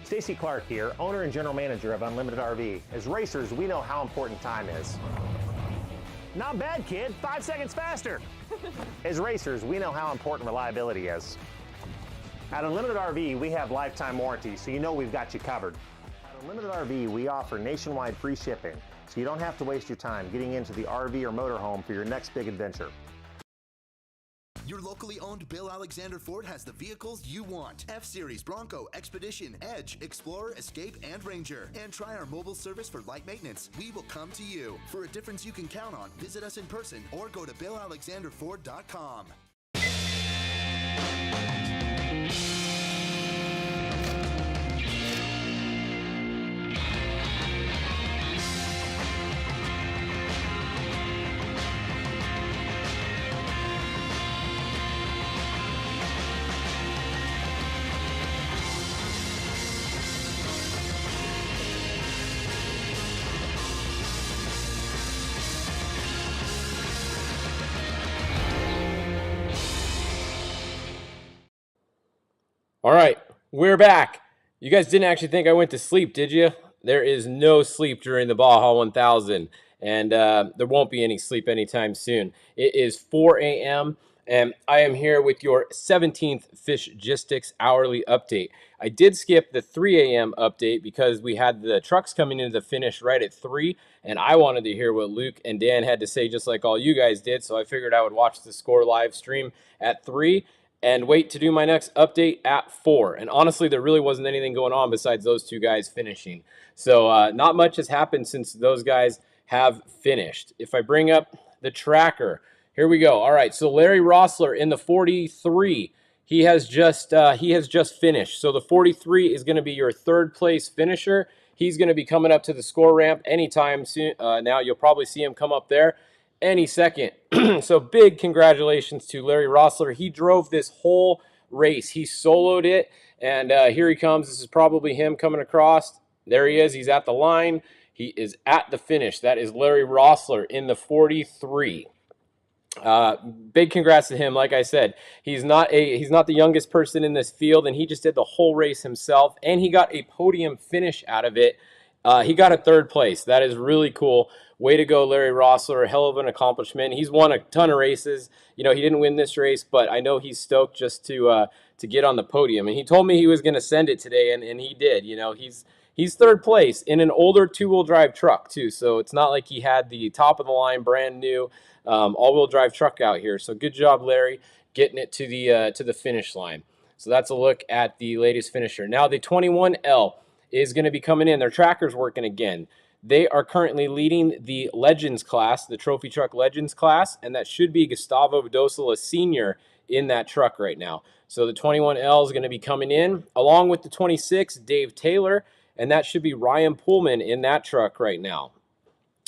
Stacy Clark here, owner and general manager of Unlimited RV. As racers, we know how important time is. Not bad, kid. 5 seconds faster. As racers, we know how important reliability is. At Unlimited RV, we have lifetime warranty, so you know we've got you covered. At Unlimited RV, we offer nationwide free shipping, so you don't have to waste your time getting into the RV or motorhome for your next big adventure. Your locally owned Bill Alexander Ford has the vehicles you want. F-Series, Bronco, Expedition, Edge, Explorer, Escape, and Ranger. And try our mobile service for light maintenance. We will come to you. For a difference you can count on, visit us in person or go to BillAlexanderFord.com. All right, we're back. You guys didn't actually think I went to sleep, did you? There is no sleep during the Baja 1000, and there won't be any sleep anytime soon. It is 4 a.m., and I am here with your 17th Fishgistics hourly update. I did skip the 3 a.m. update because we had the trucks coming into the finish right at 3, and I wanted to hear what Luke and Dan had to say just like all you guys did, so I figured I would watch the score live stream at 3. And wait to do my next update at 4. And honestly, there really wasn't anything going on besides those two guys finishing. So not much has happened since those guys have finished. If I bring up the tracker, here we go. All right, so Larry Rossler in the 43. He has just finished. So the 43 is going to be your third place finisher. He's going to be coming up to the score ramp anytime soon. Now you'll probably see him come up there any second. So big congratulations to Larry Rossler. He drove this whole race. He soloed it, and here he comes. This is probably him coming across. There he is. He's at the line. He is at the finish. That is Larry Rossler in the 43. Big congrats to him. Like I said, he's not the youngest person in this field, and he just did the whole race himself, and he got a podium finish out of it. He got a third place. That is really cool. Way to go, Larry Rossler. A hell of an accomplishment. He's won a ton of races. You know, he didn't win this race, but I know he's stoked just to get on the podium. And he told me he was going to send it today, and he did. You know, he's third place in an older two-wheel drive truck too. So it's not like he had the top of the line, brand new all-wheel drive truck out here. So good job, Larry, getting it to the finish line. So that's a look at the latest finisher. Now the 21L is going to be coming in. Their tracker's working again. They are currently leading the Legends class, the Trophy Truck Legends class, and that should be Gustavo Dosola Sr. in that truck right now. So the 21L is going to be coming in, along with the 26, Dave Taylor, and that should be Ryan Pullman in that truck right now.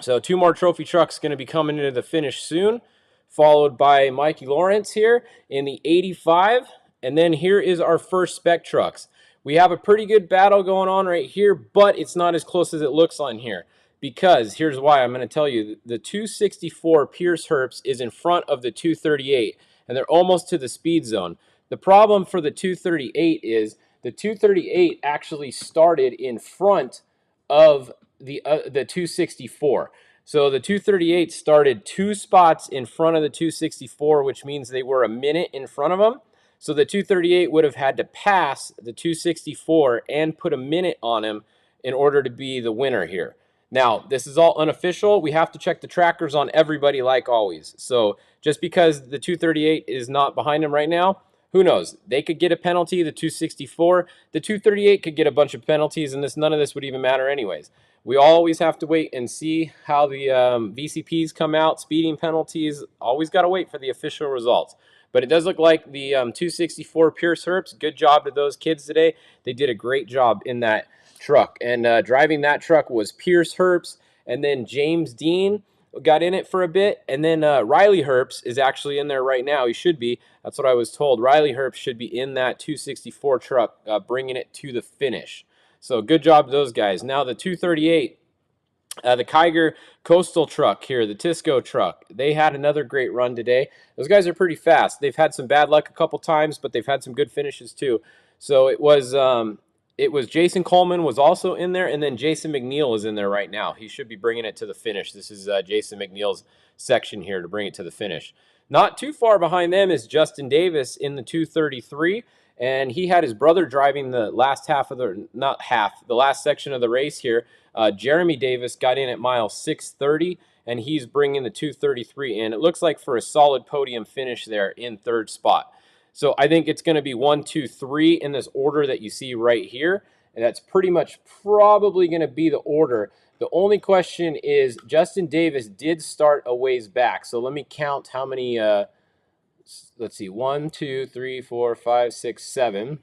So 2 more Trophy trucks going to be coming into the finish soon, followed by Mikey Lawrence here in the 85, and then here is our first Spec trucks. We have a pretty good battle going on right here, but it's not as close as it looks on here. Because, here's why, I'm going to tell you, the 264 Pierce Herps is in front of the 238, and they're almost to the speed zone. The problem for the 238 is the 238 actually started in front of the 264. So the 238 started 2 spots in front of the 264, which means they were a minute in front of them. So the 238 would have had to pass the 264 and put a minute on him in order to be the winner here. Now, this is all unofficial. We have to check the trackers on everybody like always. So just because the 238 is not behind him right now, who knows? They could get a penalty, the 264. The 238 could get a bunch of penalties, and none of this would even matter anyways. We always have to wait and see how the VCPs come out, speeding penalties. Always got to wait for the official results. But it does look like the 264 Pierce Herps, good job to those kids today. They did a great job in that truck. And driving that truck was Pierce Herps, and then James Dean got in it for a bit. And then Riley Herps is actually in there right now. He should be. That's what I was told. Riley Herps should be in that 264 truck, bringing it to the finish. So good job to those guys. Now the 238. The Kiger Coastal truck here, the Tisco truck, they had another great run today. Those guys are pretty fast. They've had some bad luck a couple times, but they've had some good finishes too. So it was it was Jason Coleman was also in there, and then Jason McNeil is in there right now. He should be bringing it to the finish. This is Jason McNeil's section here to bring it to the finish. Not too far behind them is Justin Davis in the 233, and he had his brother driving the last half of the, not half, the last section of the race here. Jeremy Davis got in at mile 630, and he's bringing the 233 in. It looks like for a solid podium finish there in third spot. So I think it's going to be 1, 2, 3 in this order that you see right here. And that's pretty much probably going to be the order. The only question is Justin Davis did start a ways back. So let me count how many, let's see, 1, 2, 3, 4, 5, 6, 7,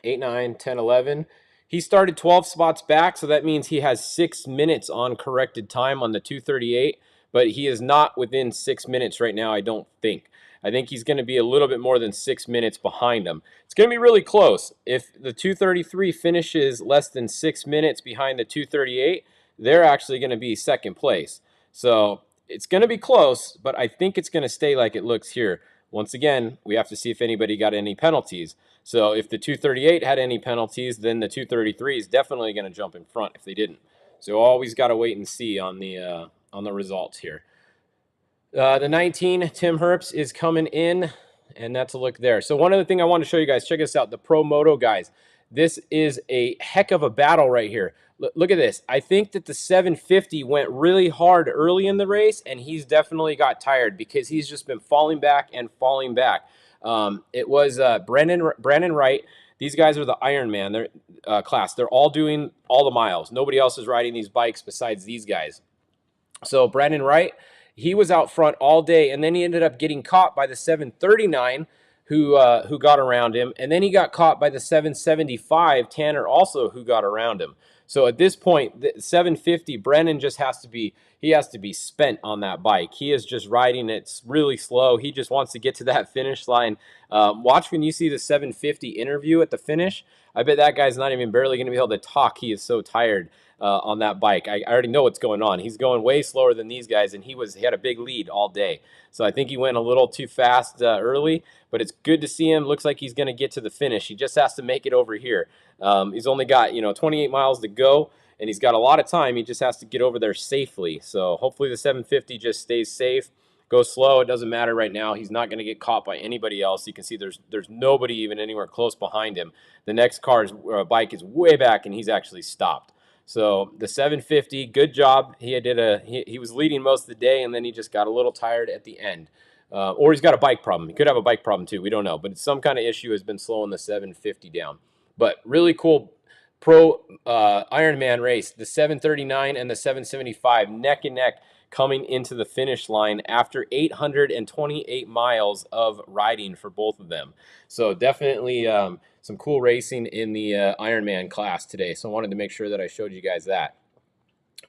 8, 9, 10, 11. He started 12 spots back, so that means he has 6 minutes on corrected time on the 238, but he is not within 6 minutes right now, I don't think. I think he's going to be a little bit more than 6 minutes behind him. It's going to be really close. If the 233 finishes less than 6 minutes behind the 238, they're actually going to be second place. So it's going to be close, but I think it's going to stay like it looks here. Once again, we have to see if anybody got any penalties. So if the 238 had any penalties, then the 233 is definitely going to jump in front if they didn't. So always got to wait and see on the results here. The 19, Tim Herps, is coming in, and that's a look there. So one other thing I want to show you guys, check this out, the Pro Moto guys. This is a heck of a battle right here. Look at this. I think that the 750 went really hard early in the race, and he's definitely got tired because he's just been falling back and falling back. It was Brandon Wright. These guys are the Iron Man class. They're all doing all the miles. Nobody else is riding these bikes besides these guys. So Brandon Wright, he was out front all day, and then he ended up getting caught by the 739 who got around him, and then he got caught by the 775 Tanner also who got around him. So at this point, the 750, Brennan just has to be spent on that bike. He is just riding it really slow. He just wants to get to that finish line. Watch when you see the 750 interview at the finish. I bet that guy's not even barely going to be able to talk. He is so tired on that bike. I already know what's going on. He's going way slower than these guys, and he had a big lead all day. So I think he went a little too fast early, but it's good to see him. Looks like he's going to get to the finish. He just has to make it over here. He's only got 28 miles to go, and he's got a lot of time. He just has to get over there safely. So hopefully the 750 just stays safe. Go slow. It doesn't matter right now. He's not going to get caught by anybody else. You can see there's nobody even anywhere close behind him. The next bike is way back, and he's actually stopped. So the 750, good job. He was leading most of the day, and then he just got a little tired at the end. Or he's got a bike problem. He could have a bike problem too. We don't know. But some kind of issue has been slowing the 750 down. But really cool Pro Iron Man race. The 739 and the 775 neck and neck coming into the finish line after 828 miles of riding for both of them. So definitely some cool racing in the Ironman class today. So I wanted to make sure that I showed you guys that.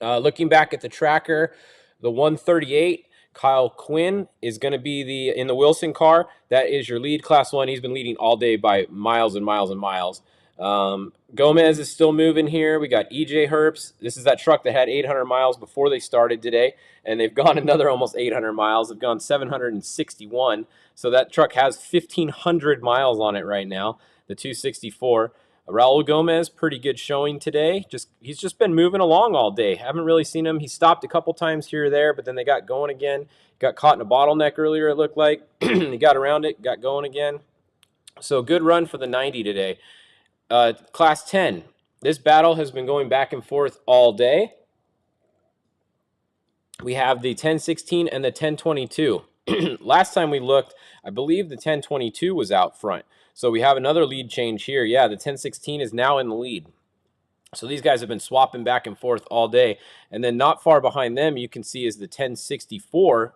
Looking back at the tracker, the 138, Kyle Quinn is going to be in the Wilson car. That is your lead class 1. He's been leading all day by miles and miles and miles. Gomez is still moving here. We got EJ Herps. This is that truck that had 800 miles before they started today, and they've gone another almost 800 miles. They've gone 761. So that truck has 1,500 miles on it right now, the 264. Raul Gomez, pretty good showing today. He's just been moving along all day. Haven't really seen him. He stopped a couple times here or there, but then they got going again. Got caught in a bottleneck earlier, it looked like. He got around it, got going again. So good run for the 90 today. Class 10. This battle has been going back and forth all day. We have the 1016 and the 1022. Last time we looked, I believe the 1022 was out front. So we have another lead change here. Yeah, the 1016 is now in the lead. So these guys have been swapping back and forth all day. And then not far behind them, you can see is the 1064,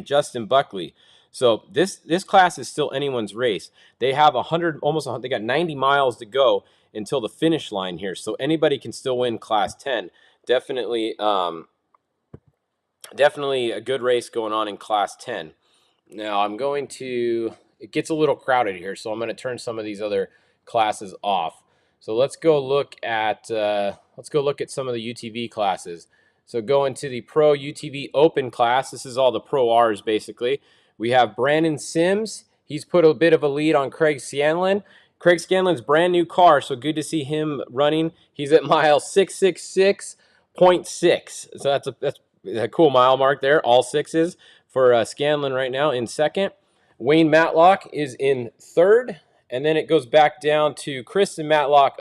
Justin Buckley. So this class is still anyone's race. They have they got 90 miles to go until the finish line here. So anybody can still win class 10. Definitely a good race going on in class 10. Now it gets a little crowded here, so I'm going to turn some of these other classes off. So let's go look at some of the UTV classes. So going to the Pro UTV Open class, this is all the Pro Rs basically. We have Brandon Sims. He's put a bit of a lead on Craig Scanlon. Craig Scanlon's brand new car, so good to see him running. He's at mile 666.6. So that's a cool mile mark there, all sixes for Scanlon right now in second. Wayne Matlock is in third, and then it goes back down to Kristen Matlock,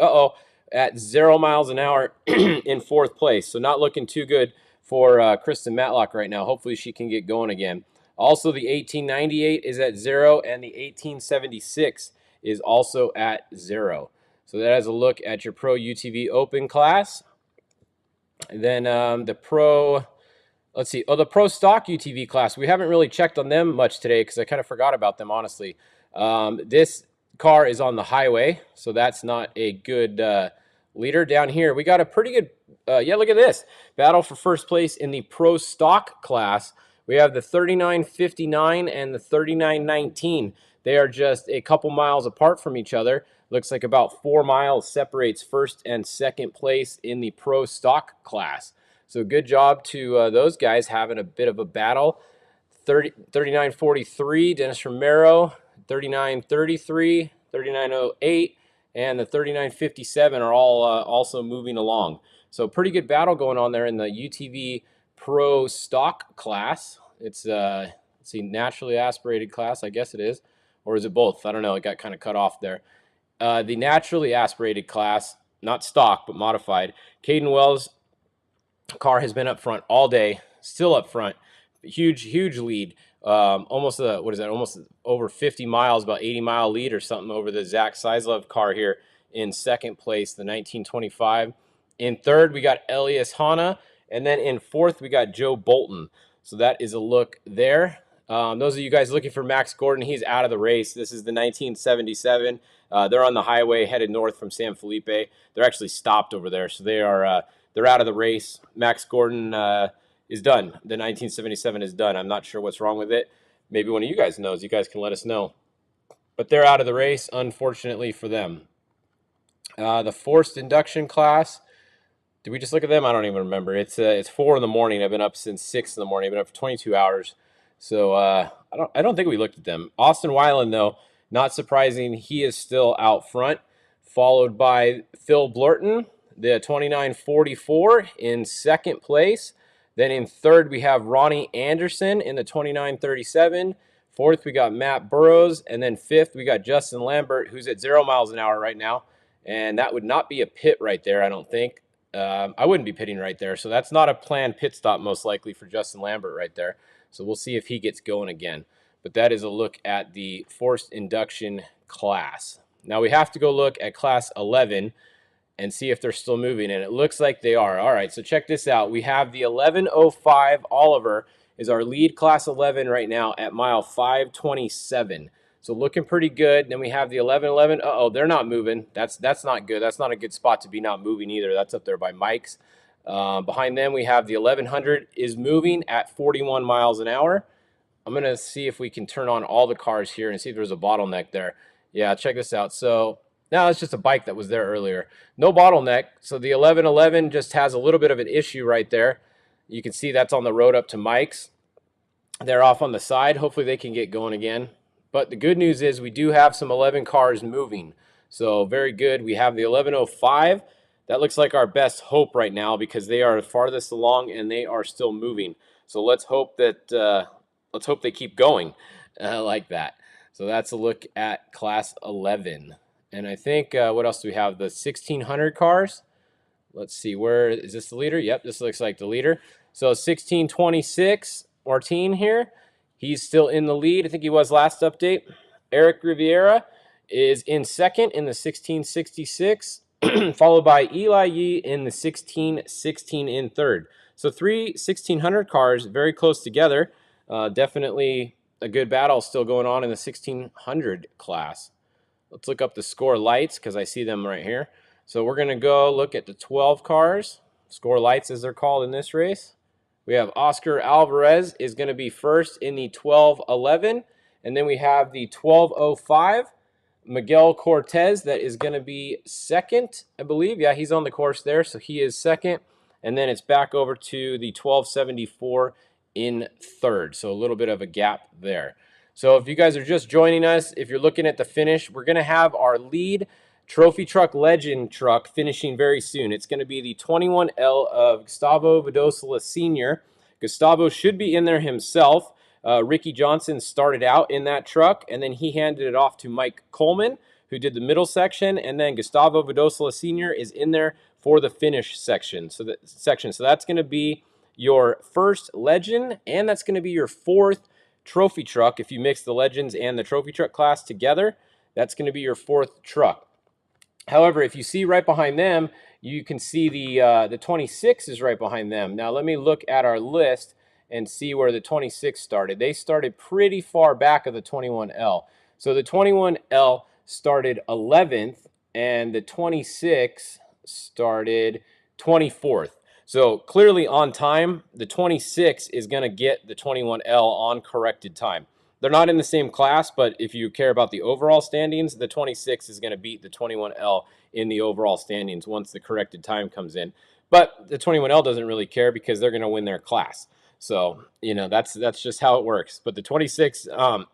at 0 miles an hour in fourth place. So not looking too good for Kristen Matlock right now. Hopefully she can get going again. Also, the 1898 is at 0, and the 1876 is also at 0. So that is a look at your Pro UTV Open class. And then the Pro, let's see, the Pro Stock UTV class. We haven't really checked on them much today because I kind of forgot about them, honestly. This car is on the highway, so that's not a good leader. Down here, we got a pretty good, look at this. Battle for first place in the Pro Stock class. We have the 3959 and the 3919. They are just a couple miles apart from each other. Looks like about 4 miles separates first and second place in the Pro Stock class. So good job to those guys having a bit of a battle. 3943, Dennis Romero, 3933, 3908, and the 3957 are all also moving along. So pretty good battle going on there in the UTV Pro Stock class. It's let's see, naturally aspirated class, I guess it is. Or is it both? I don't know. It got kind of cut off there. The naturally aspirated class, not stock, but modified. Caden Wells' car has been up front all day, still up front. Huge lead. Almost, what is that? Almost over 50 miles, about 80-mile lead or something over the Zach Seislov car here in second place, the 1925. In third, we got Elias Hanna. And then in fourth, we got Joe Bolton. So that is a look there. Those of you guys looking for Max Gordon, he's out of the race. This is the 1977. They're on the highway headed north from San Felipe. They're actually stopped over there, so they're out of the race. Max Gordon is done. The 1977 is done. I'm not sure what's wrong with it. Maybe one of you guys knows. You guys can let us know. But they're out of the race, unfortunately for them. The forced induction class. Did we just look at them? I don't even remember. It's 4 in the morning. I've been up since 6 in the morning. I've been up for 22 hours. So I don't think we looked at them. Austin Weiland, though, not surprising, he is still out front, followed by Phil Blurton, the 2944 in second place. Then in third, we have Ronnie Anderson in the 2937. Fourth, we got Matt Burrows. And then fifth, we got Justin Lambert, who's at 0 miles an hour right now. And that would not be a pit right there, I don't think. I wouldn't be pitting right there. So that's not a planned pit stop, most likely, for Justin Lambert right there. So we'll see if he gets going again. But that is a look at the forced induction class. Now we have to go look at class 11 and see if they're still moving. And it looks like they are. All right, so check this out. We have the 1105 Oliver is our lead class 11 right now at mile 527. So looking pretty good. Then we have the 1111. They're not moving. That's not good. That's not a good spot to be not moving either. That's up there by Mike's. Behind them, we have the 1100 is moving at 41 miles an hour. I'm going to see if we can turn on all the cars here and see if there's a bottleneck there. Yeah, check this out. So now it's just a bike that was there earlier. No bottleneck. So the 1111 just has a little bit of an issue right there. You can see that's on the road up to Mike's. They're off on the side. Hopefully they can get going again. But the good news is we do have some 11 cars moving. So very good. We have the 1105. That looks like our best hope right now because they are farthest along and they are still moving. So let's hope that they keep going like that. So that's a look at class 11. And I think what else do we have? The 1600 cars. Let's see, where is this the leader? Yep, this looks like the leader. So 1626 Martin here. He's still in the lead. I think he was last update. Eric Riviera is in second in the 1666, followed by Eli Yee in the 1616 in third. So 3 1600 cars very close together. Definitely a good battle still going on in the 1600 class. Let's look up the score lights because I see them right here. So we're going to go look at the 12 cars. Score lights as they're called in this race. We have Oscar Alvarez is going to be first in the 1211. And then we have the 1205. Miguel Cortez, that is going to be second, I believe. Yeah, he's on the course there, so he is second. And then it's back over to the 1274 in third. So a little bit of a gap there. So if you guys are just joining us, if you're looking at the finish, we're going to have our lead trophy truck legend truck finishing very soon. It's going to be the 21L of Gustavo Vidosola Sr. Gustavo should be in there himself. Ricky Johnson started out in that truck, and then he handed it off to Mike Coleman, who did the middle section, and then Gustavo Vidosola Sr. is in there for the finish section. So that's going to be your first legend, and that's going to be your fourth trophy truck. If you mix the legends and the trophy truck class together, that's going to be your fourth truck. However, if you see right behind them, you can see the 26 is right behind them. Now let me look at our list and see where the 26 started. They started pretty far back of the 21L. So the 21L started 11th and the 26 started 24th. So clearly on time, the 26 is going to get the 21L on corrected time. They're not in the same class, but if you care about the overall standings, the 26 is going to beat the 21L in the overall standings once the corrected time comes in. But the 21L doesn't really care because they're going to win their class. So, you know, that's just how it works. But the 26,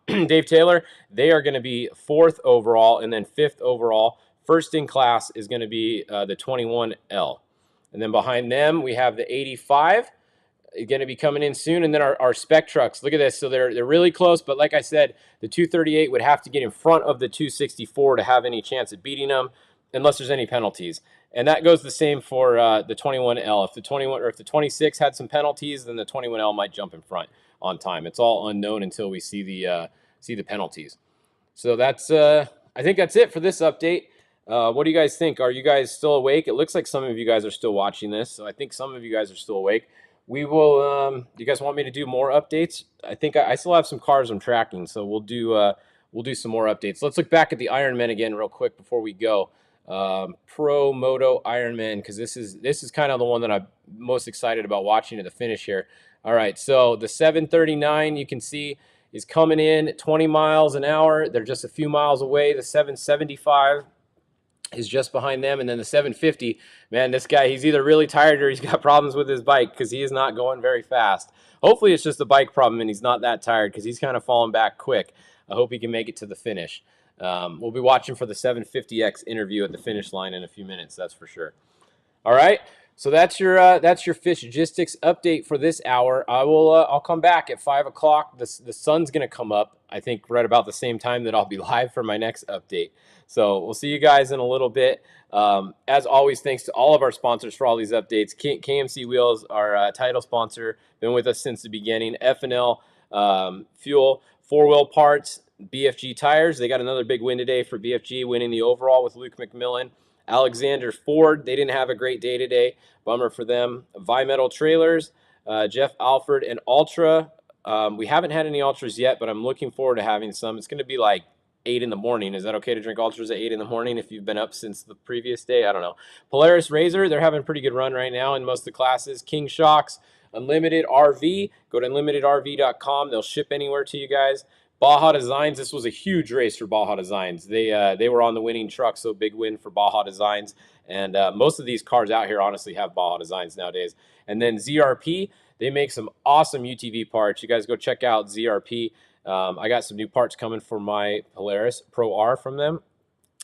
Dave Taylor, they are going to be 4th overall and then 5th overall. First in class is going to be the 21L. And then behind them, we have the 85. Going to be coming in soon, and then our spec trucks. Look at this. So they're really close, but like I said, the 238 would have to get in front of the 264 to have any chance at beating them, unless there's any penalties. And that goes the same for the 21L. If the 26 had some penalties, then the 21L might jump in front on time. It's all unknown until we see the penalties. So that's I think that's it for this update. What do you guys think? Are you guys still awake? It looks like some of you guys are still watching this, so I think some of you guys are still awake. We will. Do you guys want me to do more updates? I think I still have some cars I'm tracking, so we'll do some more updates. Let's look back at the Iron Man again real quick before we go. Pro Moto Iron Man, because this is kind of the one that I'm most excited about watching at the finish here. All right, so the 739 you can see is coming in 20 miles an hour. They're just a few miles away. The 775 is just behind them, and then the 750, man, this guy, he's either really tired or he's got problems with his bike because he is not going very fast. Hopefully it's just a bike problem and he's not that tired because he's kind of falling back quick. I hope he can make it to the finish. We'll be watching for the 750X interview at the finish line in a few minutes, that's for sure. All right, so that's your Fishgistics update for this hour. I'll come back at 5 o'clock. The sun's gonna come up, I think, right about the same time that I'll be live for my next update. So we'll see you guys in a little bit. As always, thanks to all of our sponsors for all these updates. KMC Wheels, our title sponsor, been with us since the beginning. F&L Fuel, 4-wheel parts, BFG tires. They got another big win today for BFG, winning the overall with Luke McMillan. Alexander Ford, they didn't have a great day today. Bummer for them. Vi-Metal Trailers, Jeff Alford, and Ultra. We haven't had any Ultras yet, but I'm looking forward to having some. It's going to be like 8 in the morning. Is that okay to drink Ultras at 8 in the morning if you've been up since the previous day? I don't know. Polaris Razor, they're having a pretty good run right now in most of the classes. King Shocks, Unlimited RV. Go to unlimitedrv.com. They'll ship anywhere to you guys. Baja Designs, this was a huge race for Baja Designs. They were on the winning truck, so big win for Baja Designs. And most of these cars out here honestly have Baja Designs nowadays. And then ZRP, they make some awesome UTV parts. You guys go check out ZRP. I got some new parts coming for my Polaris Pro R from them.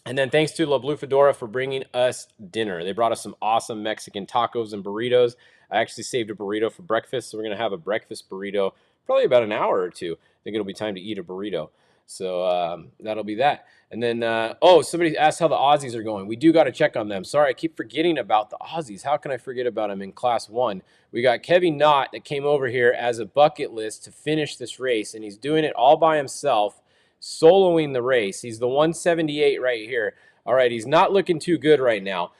And then thanks to La Blue Fedora for bringing us dinner. They brought us some awesome Mexican tacos and burritos. I actually saved a burrito for breakfast, so we're going to have a breakfast burrito probably about an hour or two. I think it'll be time to eat a burrito. So that'll be that. And then, somebody asked how the Aussies are going. We do got to check on them. Sorry, I keep forgetting about the Aussies. How can I forget about them in Class 1? We got Kevin Knott that came over here as a bucket list to finish this race, and he's doing it all by himself, soloing the race. He's the 178 right here. All right, he's not looking too good right now.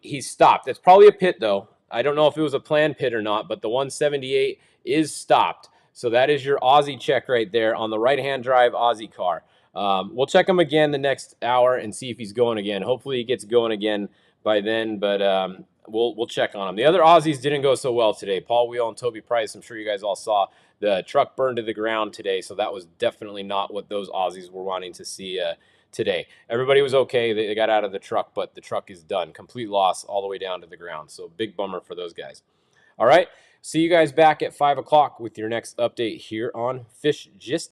He's stopped. That's probably a pit, though. I don't know if it was a planned pit or not, but the 178 is stopped. So that is your Aussie check right there on the right-hand drive Aussie car. We'll check him again the next hour and see if he's going again. Hopefully he gets going again by then, but we'll check on him. The other Aussies didn't go so well today. Paul Wheel and Toby Price, I'm sure you guys all saw the truck burned to the ground today, so that was definitely not what those Aussies were wanting to see today. Everybody was okay. They got out of the truck, but the truck is done. Complete loss all the way down to the ground, so big bummer for those guys. All right, see you guys back at 5 o'clock with your next update here on Fishgistics.